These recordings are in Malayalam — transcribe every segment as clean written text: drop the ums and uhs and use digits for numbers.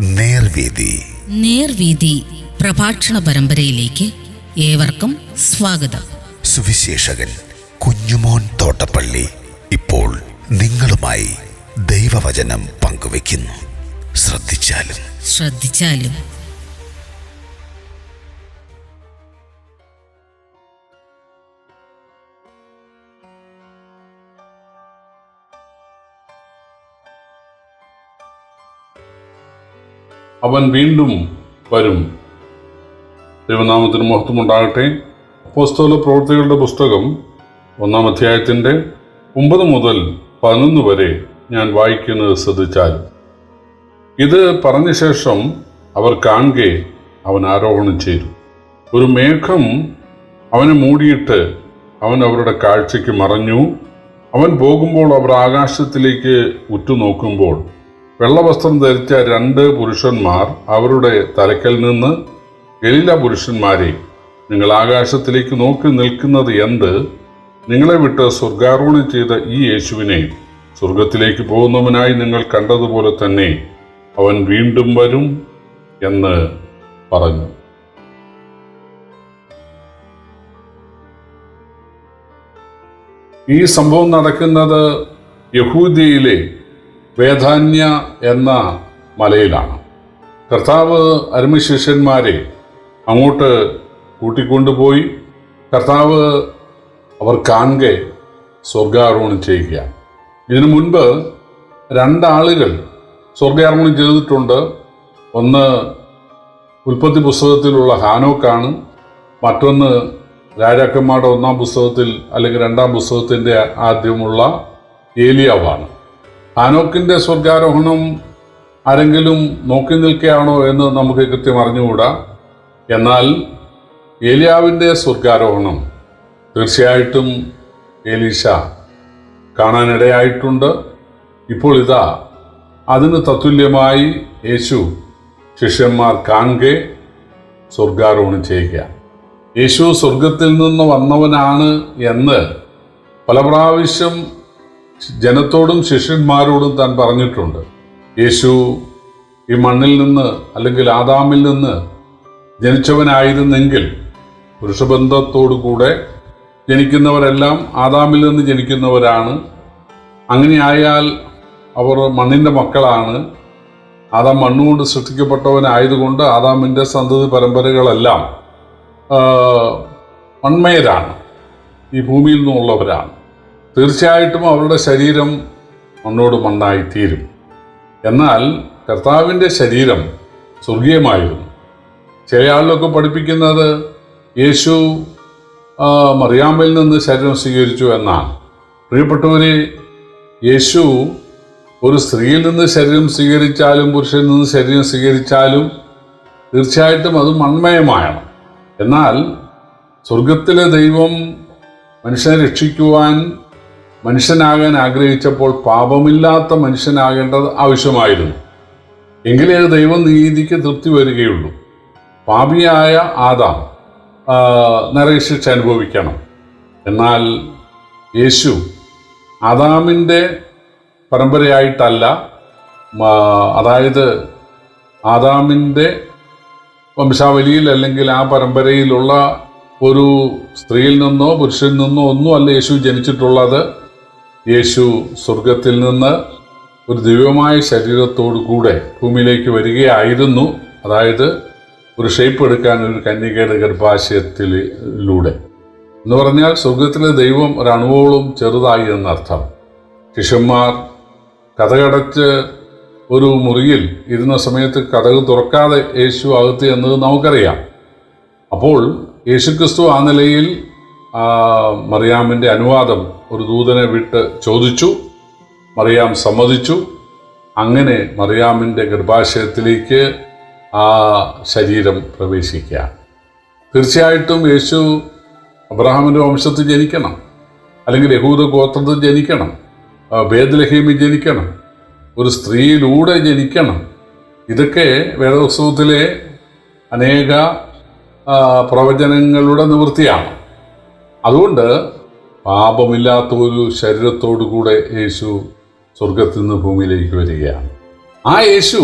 നേർവീതി പ്രഭാഷണ പരമ്പരയിലേക്ക് ഏവർക്കും സ്വാഗതം. സുവിശേഷകൻ കുഞ്ഞുമോൻ തോട്ടപ്പള്ളി ഇപ്പോൾ നിങ്ങളുമായി ദൈവവചനം പങ്കുവെക്കുന്നു. ശ്രദ്ധിച്ചാലും അവൻ വീണ്ടും വരും. ദൈവനാമത്തിന് മഹത്വമുണ്ടാകട്ടെ. അപ്പോസ്തല പ്രവൃത്തികളുടെ പുസ്തകം 1-ാം അധ്യായത്തിൻ്റെ 9 മുതൽ 11 വരെ ഞാൻ വായിക്കുന്നത് ശ്രദ്ധിച്ചാൽ, ഇത് പറഞ്ഞ ശേഷം അവർ കാണുകെ അവൻ ആരോഹണം ചെയ്തു. ഒരു മേഘം അവനെ മൂടിയിട്ട് അവൻ അവരുടെ കാഴ്ചയ്ക്ക് മറഞ്ഞു. അവൻ പോകുമ്പോൾ അവർ ആകാശത്തിലേക്ക് ഉറ്റുനോക്കുമ്പോൾ വെള്ളവസ്ത്രം ധരിച്ച 2 പുരുഷന്മാർ അവരുടെ തലയ്ക്കൽ നിന്ന്, ഗലീല പുരുഷന്മാരെ, നിങ്ങൾ ആകാശത്തിലേക്ക് നോക്കി നിൽക്കുന്നത് എന്ത്? നിങ്ങളെ വിട്ട് സ്വർഗാരോഹണം ചെയ്ത ഈ യേശുവിനെ സ്വർഗത്തിലേക്ക് പോകുന്നവനായി നിങ്ങൾ കണ്ടതുപോലെ തന്നെ അവൻ വീണ്ടും വരും എന്ന് പറഞ്ഞു. ഈ സംഭവം നടക്കുന്നത് യഹൂദിയയിലെ വേദാന്യ എന്ന മലയിലാണ്. കർത്താവ് അരുമശിഷ്യന്മാരെ അങ്ങോട്ട് കൂട്ടിക്കൊണ്ടുപോയി കർത്താവ് അവർ കാണുകെ സ്വർഗാരോഹണം ചെയ്യുകയാണ്. ഇതിനു മുൻപ് 2 ആളുകൾ സ്വർഗാരോഹണം ചെയ്തിട്ടുണ്ട്. ഒന്ന് ഉൽപ്പത്തി പുസ്തകത്തിലുള്ള ഹാനോക്കാണ്. മറ്റൊന്ന് രാജാക്കന്മാരുടെ 1-ാം പുസ്തകത്തിൽ അല്ലെങ്കിൽ 2-ാം പുസ്തകത്തിൻ്റെ ആദ്യമുള്ള ഏലിയാവാണ്. ഹാനോക്കിൻ്റെ സ്വർഗാരോഹണം ആരെങ്കിലും നോക്കി നിൽക്കുകയാണോ എന്ന് നമുക്ക് കൃത്യം അറിഞ്ഞുകൂടാ. എന്നാൽ ഏലിയാവിൻ്റെ സ്വർഗാരോഹണം തീർച്ചയായിട്ടും എലീശ കാണാനിടയായിട്ടുണ്ട്. ഇപ്പോൾ ഇതാ അതിന് തത്തുല്യമായി യേശു ശിഷ്യന്മാർ കാണുകെ സ്വർഗാരോഹണം ചെയ്യുകയാണ്. യേശു സ്വർഗത്തിൽ നിന്ന് വന്നവനാണ് എന്ന് പല പ്രാവശ്യം ജനത്തോടും ശിഷ്യന്മാരോടും താൻ പറഞ്ഞിട്ടുണ്ട്. യേശു ഈ മണ്ണിൽ നിന്ന് അല്ലെങ്കിൽ ആദാമിൽ നിന്ന് ജനിച്ചവനായിരുന്നെങ്കിൽ പുരുഷബന്ധത്തോടുകൂടെ ജനിക്കുന്നവരെല്ലാം ആദാമിൽ നിന്ന് ജനിക്കുന്നവരാണ്. അങ്ങനെയായാൽ അവർ മണ്ണിൻ്റെ മക്കളാണ്. ആദാം മണ്ണുകൊണ്ട് സൃഷ്ടിക്കപ്പെട്ടവനായതുകൊണ്ട് ആദാമിൻ്റെ സന്തതി പരമ്പരകളെല്ലാം മൺമയരാണ്, ഈ ഭൂമിയിൽ നിന്നുള്ളവരാണ്. തീർച്ചയായിട്ടും അവരുടെ ശരീരം മണ്ണോട് മണ്ണായിത്തീരും. എന്നാൽ കർത്താവിൻ്റെ ശരീരം സ്വർഗീയമായിരുന്നു. ചില ആളിലൊക്കെ പഠിപ്പിക്കുന്നത് യേശു മറിയാമിൽ നിന്ന് ശരീരം സ്വീകരിച്ചു എന്നാണ്. പ്രിയപ്പെട്ടവരെ, യേശു ഒരു സ്ത്രീയിൽ നിന്ന് ശരീരം സ്വീകരിച്ചാലും പുരുഷനിൽ നിന്ന് ശരീരം സ്വീകരിച്ചാലും തീർച്ചയായിട്ടും അത് മൺമയമാണ്. എന്നാൽ സ്വർഗത്തിലെ ദൈവം മനുഷ്യനെ രക്ഷിക്കുവാൻ മനുഷ്യനാകാൻ ആഗ്രഹിച്ചപ്പോൾ പാപമില്ലാത്ത മനുഷ്യനാകേണ്ടത് ആവശ്യമായിരുന്നു. എങ്കിലേ ദൈവം നീതിക്ക് തൃപ്തി വരികയുള്ളൂ. പാപിയായ ആദാം നരകശിക്ഷ അനുഭവിക്കണം. എന്നാൽ യേശു ആദാമിൻ്റെ പരമ്പരയായിട്ടല്ല, അതായത് ആദാമിൻ്റെ വംശാവലിയിൽ അല്ലെങ്കിൽ ആ പരമ്പരയിലുള്ള ഒരു സ്ത്രീയിൽ നിന്നോ പുരുഷനിൽ നിന്നോ ഒന്നും അല്ല യേശു ജനിച്ചിട്ടുള്ളത്. യേശു സ്വർഗത്തിൽ നിന്ന് ഒരു ദിവ്യമായ ശരീരത്തോടു കൂടെ ഭൂമിയിലേക്ക് വരികയായിരുന്നു. അതായത് ഒരു ഷേപ്പ് എടുക്കാൻ ഒരു കന്യകയുടെ ഗർഭാശയത്തിലൂടെ എന്ന് പറഞ്ഞാൽ സ്വർഗത്തിലെ ദൈവം ഒരണുവോളം ചെറുതായി എന്നർത്ഥം. ശിഷ്യന്മാർ കതകടച്ച് ഒരു മുറിയിൽ ഇരുന്ന സമയത്ത് കതക് തുറക്കാതെ യേശു അകത്ത് എന്നത് നമുക്കറിയാം. അപ്പോൾ യേശുക്രിസ്തു ആ നിലയിൽ മറിയാമിൻ്റെ അനുവാദം ഒരു ദൂതനെ വിട്ട് ചോദിച്ചു. മറിയാം സമ്മതിച്ചു. അങ്ങനെ മറിയാമിൻ്റെ ഗർഭാശയത്തിലേക്ക് ആ ശരീരം പ്രവേശിക്കുക. തീർച്ചയായിട്ടും യേശു അബ്രഹാമിൻ്റെ വംശത്തിൽ ജനിക്കണം, അല്ലെങ്കിൽ യഹൂദ ഗോത്രത്തിൽ ജനിക്കണം, ബേത്ലഹേമിൽ ജനിക്കണം, ഒരു സ്ത്രീയിലൂടെ ജനിക്കണം. ഇതൊക്കെ വേദപുസ്തകത്തിലെ അനേക പ്രവചനങ്ങളുടെ നിവൃത്തിയാണ്. അതുകൊണ്ട് പാപമില്ലാത്ത ഒരു ശരീരത്തോടു കൂടെ യേശു സ്വർഗത്തിൽ നിന്ന് ഭൂമിയിലേക്ക് വരികയാണ്. ആ യേശു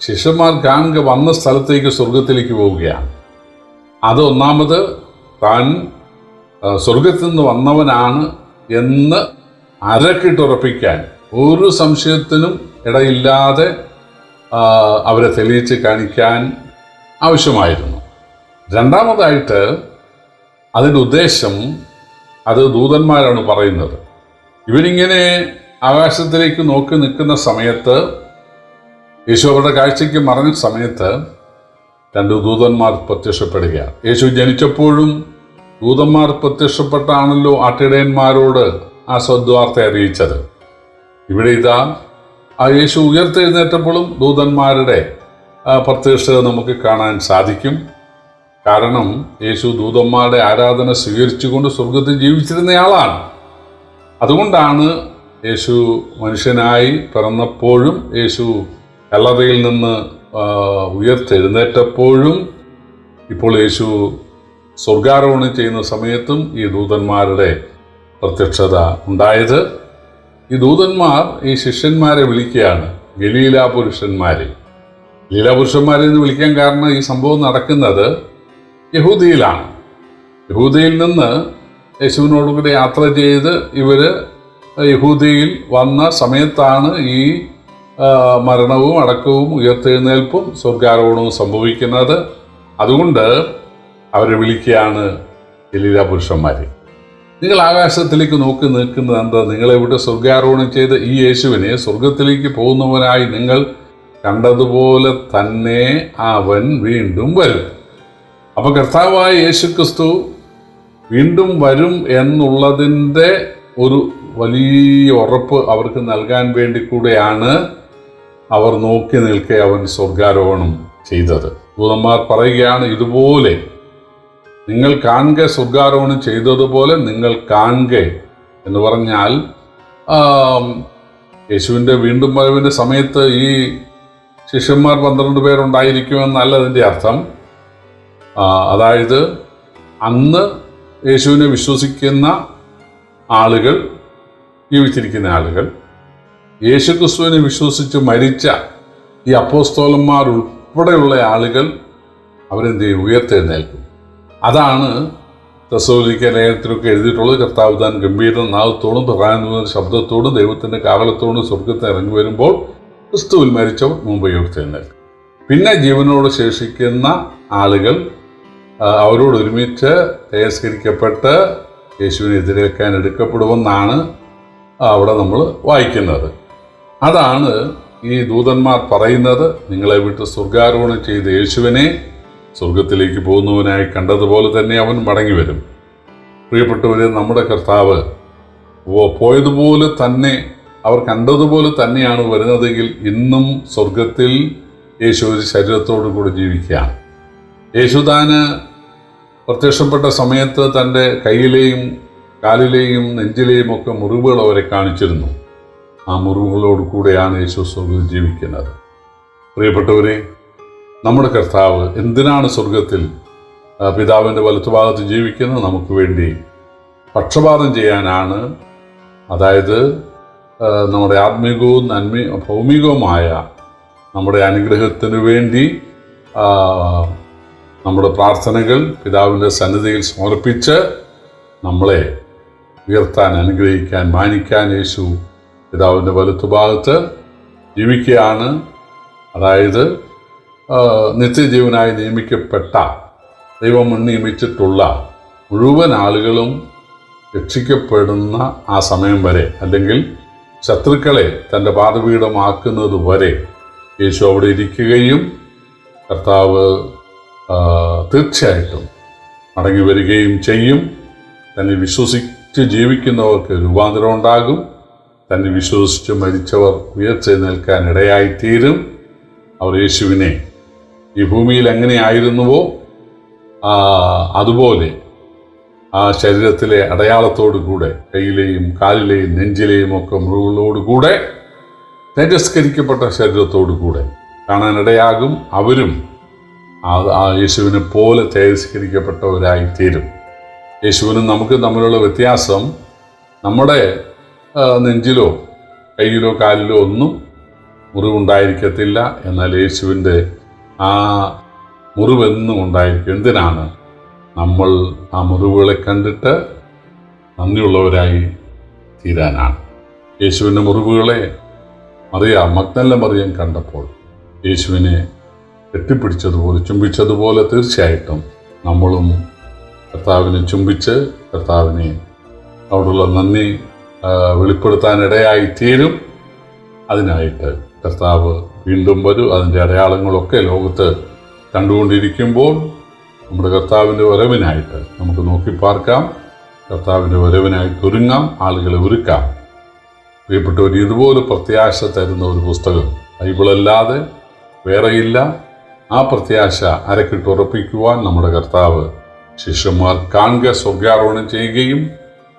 ശിഷ്യന്മാർ കാണുക വന്ന സ്ഥലത്തേക്ക് സ്വർഗത്തിലേക്ക് പോവുകയാണ്. അത് ഒന്നാമത് താൻ സ്വർഗത്തിൽ നിന്ന് വന്നവനാണ് എന്ന് അരക്കിട്ടുറപ്പിക്കാൻ ഒരു സംശയത്തിനും ഇടയില്ലാതെ അവരെ തെളിയിച്ച് കാണിക്കാൻ ആവശ്യമായിരുന്നു. രണ്ടാമതായിട്ട് അതിൻ്റെ ഉദ്ദേശം അത് ദൂതന്മാരാണ് പറയുന്നത്. ഇവരിങ്ങനെ ആകാശത്തിലേക്ക് നോക്കി നിൽക്കുന്ന സമയത്ത്, യേശു അവരുടെ കാഴ്ചയ്ക്ക് മറഞ്ഞ സമയത്ത് 2 ദൂതന്മാർ പ്രത്യക്ഷപ്പെടുകയാണ്. യേശു ജനിച്ചപ്പോഴും ദൂതന്മാർ പ്രത്യക്ഷപ്പെട്ടാണല്ലോ ആട്ടിടയന്മാരോട് ആ സദ്വാർത്ത അറിയിച്ചത്. ഇവിടെ ഇതാ ആ യേശു ഉയർത്തെഴുന്നേറ്റപ്പോഴും ദൂതന്മാരുടെ പ്രത്യക്ഷത നമുക്ക് കാണാൻ സാധിക്കും. കാരണം യേശു ദൂതന്മാരുടെ ആരാധന സ്വീകരിച്ചുകൊണ്ട് സ്വർഗത്തിൽ ജീവിച്ചിരുന്നയാളാണ്. അതുകൊണ്ടാണ് യേശു മനുഷ്യനായി പിറന്നപ്പോഴും, യേശു കല്ലറയിൽ നിന്ന് ഉയർത്തെഴുന്നേറ്റപ്പോഴും, ഇപ്പോൾ യേശു സ്വർഗാരോഹണം ചെയ്യുന്ന സമയത്തും ഈ ദൂതന്മാരുടെ പ്രത്യക്ഷത ഉണ്ടായത്. ഈ ദൂതന്മാർ ഈ ശിഷ്യന്മാരെ വിളിക്കുകയാണ് ഗലീല പുരുഷന്മാരെ. ഗലീല പുരുഷന്മാരെ എന്ന് വിളിക്കാൻ കാരണം ഈ സംഭവം നടക്കുന്നത് യഹൂദിയിലാണ്. യഹൂദിയിൽ നിന്ന് യേശുവിനോടുകൂടി യാത്ര ചെയ്ത് ഇവർ യഹൂദിയിൽ വന്ന സമയത്താണ് ഈ മരണവും അടക്കവും ഉയർത്തെഴുന്നേൽപ്പും സ്വർഗാരോഹണവും സംഭവിക്കുന്നത്. അതുകൊണ്ട് അവരെ വിളിക്കുകയാണ് ഗലീല പുരുഷന്മാരെ. നിങ്ങൾ ആകാശത്തിലേക്ക് നോക്കി നിൽക്കുന്നത് എന്താ? നിങ്ങളെവിടെ സ്വർഗാരോഹണം ചെയ്ത ഈ യേശുവിനെ സ്വർഗത്തിലേക്ക് പോകുന്നവനായി നിങ്ങൾ കണ്ടതുപോലെ തന്നെ അവൻ വീണ്ടും വരും. അപ്പോൾ കർത്താവായ യേശു ക്രിസ്തു വീണ്ടും വരും എന്നുള്ളതിൻ്റെ ഒരു വലിയ ഉറപ്പ് അവർക്ക് നൽകാൻ വേണ്ടി കൂടെയാണ് അവർ നോക്കി നിൽക്കെ അവൻ സ്വർഗാരോഹണം ചെയ്തത്. ദൂതന്മാർ പറയുകയാണ്, ഇതുപോലെ നിങ്ങൾ കാണുക, സ്വർഗാരോഹണം ചെയ്തതുപോലെ നിങ്ങൾ കാണുക എന്ന് പറഞ്ഞാൽ യേശുവിൻ്റെ വീണ്ടും വരവിൻ്റെ സമയത്ത് ഈ ശിഷ്യന്മാർ 12 പേരുണ്ടായിരിക്കുമെന്നല്ല അതിൻ്റെ അർത്ഥം. അതായത് അന്ന് യേശുവിനെ വിശ്വസിക്കുന്ന ആളുകൾ, ജീവിച്ചിരിക്കുന്ന ആളുകൾ, യേശു ക്രിസ്തുവിനെ വിശ്വസിച്ച് മരിച്ച ഈ അപ്പോസ്തലന്മാർ ഉൾപ്പെടെയുള്ള ആളുകൾ അവരെന്ത് ചെയ്യും? ഉയർത്തെഴുന്നേൽക്കും. അതാണ് തെസ്സലോനിക്ക ലേഖനത്തിലൊക്കെ എഴുതിയിട്ടുള്ളത്. കർത്താവ് താൻ ഗംഭീര നാദത്തോടും പ്രധാന ശബ്ദത്തോടും ദൈവത്തിൻ്റെ കാവലത്തോടും സ്വർഗത്തിൽ ഇറങ്ങി വരുമ്പോൾ ക്രിസ്തുവിൽ മരിച്ചവർ മുമ്പ് ഉയർത്തെഴുന്നേൽക്കും. പിന്നെ ജീവനോട് ശേഷിക്കുന്ന ആളുകൾ അവരോട് ഒരുമിച്ച് തിരസ്കരിക്കപ്പെട്ട് യേശുവിനെ എതിരേൽക്കാൻ എടുക്കപ്പെടുമെന്നാണ് അവിടെ നമ്മൾ വായിക്കുന്നത്. അതാണ് ഈ ദൂതന്മാർ പറയുന്നത്. നിങ്ങളെ വിട്ട് സ്വർഗാരോഹണം ചെയ്ത യേശുവിനെ സ്വർഗത്തിലേക്ക് പോകുന്നവനായി കണ്ടതുപോലെ തന്നെ അവൻ മടങ്ങി വരും. പ്രിയപ്പെട്ടവരെ, നമ്മുടെ കർത്താവ് പോയതുപോലെ തന്നെ, അവർ കണ്ടതുപോലെ തന്നെയാണ് വരുന്നതെങ്കിൽ ഇന്നും സ്വർഗത്തിൽ യേശു ഒരു ശരീരത്തോടു കൂടി ജീവിക്കുകയാണ്. യേശുദാന് പ്രത്യക്ഷപ്പെട്ട സമയത്ത് തൻ്റെ കയ്യിലെയും കാലിലെയും നെഞ്ചിലെയും ഒക്കെ മുറിവുകൾ അവരെ കാണിച്ചിരുന്നു. ആ മുറിവുകളോട് കൂടെയാണ് യേശു സ്വർഗത്തിൽ ജീവിക്കുന്നത്. പ്രിയപ്പെട്ടവരെ, നമ്മുടെ കർത്താവ് എന്തിനാണ് സ്വർഗത്തിൽ പിതാവിൻ്റെ വലത്തുഭാഗത്ത് ജീവിക്കുന്നത്? നമുക്ക് വേണ്ടി പക്ഷപാതം ചെയ്യാനാണ്. അതായത് നമ്മുടെ ആത്മീകവും ഭൗമികവുമായ നമ്മുടെ അനുഗ്രഹത്തിനു വേണ്ടി നമ്മുടെ പ്രാർത്ഥനകൾ പിതാവിൻ്റെ സന്നിധിയിൽ സമർപ്പിച്ച് നമ്മളെ ഉയർത്താൻ, അനുഗ്രഹിക്കാൻ, മാനിക്കാൻ യേശു പിതാവിൻ്റെ വലത്തുഭാഗത്ത് ജീവിക്കുകയാണ്. അതായത് നിത്യജീവനായി നിയമിക്കപ്പെട്ട, ദൈവം നിയമിച്ചിട്ടുള്ള മുഴുവൻ ആളുകളും രക്ഷിക്കപ്പെടുന്ന ആ സമയം വരെ, അല്ലെങ്കിൽ ശത്രുക്കളെ തൻ്റെ പാദപീഠമാക്കുന്നത് വരെ യേശു അവിടെ ഇരിക്കുകയും കർത്താവ് തീർച്ചയായിട്ടും മടങ്ങി വരികയും ചെയ്യും. തന്നെ വിശ്വസിച്ച് ജീവിക്കുന്നവർക്ക് രൂപാന്തരം ഉണ്ടാകും. തന്നെ വിശ്വസിച്ച് മരിച്ചവർ ഉയർത്തെഴുന്നേൽക്കാൻ ഇടയായിത്തീരും. അവർ യേശുവിനെ ഈ ഭൂമിയിൽ എങ്ങനെയായിരുന്നുവോ അതുപോലെ ആ ശരീരത്തിലെ അടയാളത്തോടു കൂടെ, കയ്യിലെയും കാലിലെയും നെഞ്ചിലെയും ഒക്കെ മുറിവുകളോടുകൂടെ, തേജസ്കരിക്കപ്പെട്ട ശരീരത്തോടു കൂടെ കാണാനിടയാകും. അവരും ആ യേശുവിനെ പോലെ തേജസ്കരിക്കപ്പെട്ടവരായി തീരും. യേശുവിനും നമുക്ക് തമ്മിലുള്ള വ്യത്യാസം, നമ്മുടെ നെഞ്ചിലോ കയ്യിലോ കാലിലോ ഒന്നും മുറിവുണ്ടായിരിക്കത്തില്ല. എന്നാൽ യേശുവിൻ്റെ ആ മുറിവെന്നും ഉണ്ടായിരിക്കും. എന്തിനാണ്? നമ്മൾ ആ മുറിവുകളെ കണ്ടിട്ട് നന്ദിയുള്ളവരായി തീരാനാണ്. യേശുവിൻ്റെ മുറിവുകളെ മഗ്ദല മറിയം കണ്ടപ്പോൾ യേശുവിനെ കെട്ടിപ്പിടിച്ചതുപോലെ ചുംബിച്ചതുപോലെ തീർച്ചയായിട്ടും നമ്മളും കർത്താവിനെ ചുംബിച്ച് കർത്താവിനെ അവിടുള്ള നന്ദി വെളിപ്പെടുത്താനിടയായി തീരും. അതിനായിട്ട് കർത്താവ് വീണ്ടും വരും. അതിൻ്റെ അടയാളങ്ങളൊക്കെ ലോകത്ത് കണ്ടുകൊണ്ടിരിക്കുമ്പോൾ നമ്മുടെ കർത്താവിൻ്റെ വരവിനായിട്ട് നമുക്ക് നോക്കിപ്പാർക്കാം. കർത്താവിൻ്റെ വരവിനായിട്ട് ഒരുങ്ങാം, ആളുകളെ ഒരുക്കാം. പ്രിയപ്പെട്ടവർ, ഇതുപോലെ പ്രത്യാശ തരുന്ന ഒരു പുസ്തകം ബൈബിളല്ലാതെ വേറെയില്ല. ആ പ്രത്യാശ അരക്കിട്ടുറപ്പിക്കുവാൻ നമ്മുടെ കർത്താവ് ശിഷ്യന്മാർ കാണുക, സ്വർഗ്ഗാരോഹണം ചെയ്യുകയും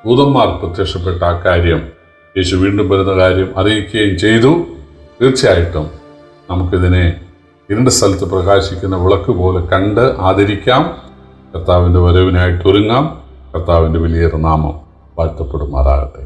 ദൂതന്മാർ പ്രത്യക്ഷപ്പെട്ട ആ കാര്യം, യേശു വീണ്ടും വരുന്ന കാര്യം അറിയിക്കുകയും ചെയ്തു. തീർച്ചയായിട്ടും നമുക്കിതിനെ ഇരുണ്ട സ്ഥലത്ത് പ്രകാശിക്കുന്ന വിളക്ക് പോലെ കണ്ട് ആദരിക്കാം. കർത്താവിൻ്റെ വരവിനായിട്ട് ഒരുങ്ങാം. കർത്താവിൻ്റെ വലിയ നാമം വാഴ്ത്തപ്പെടുമാറാകട്ടെ.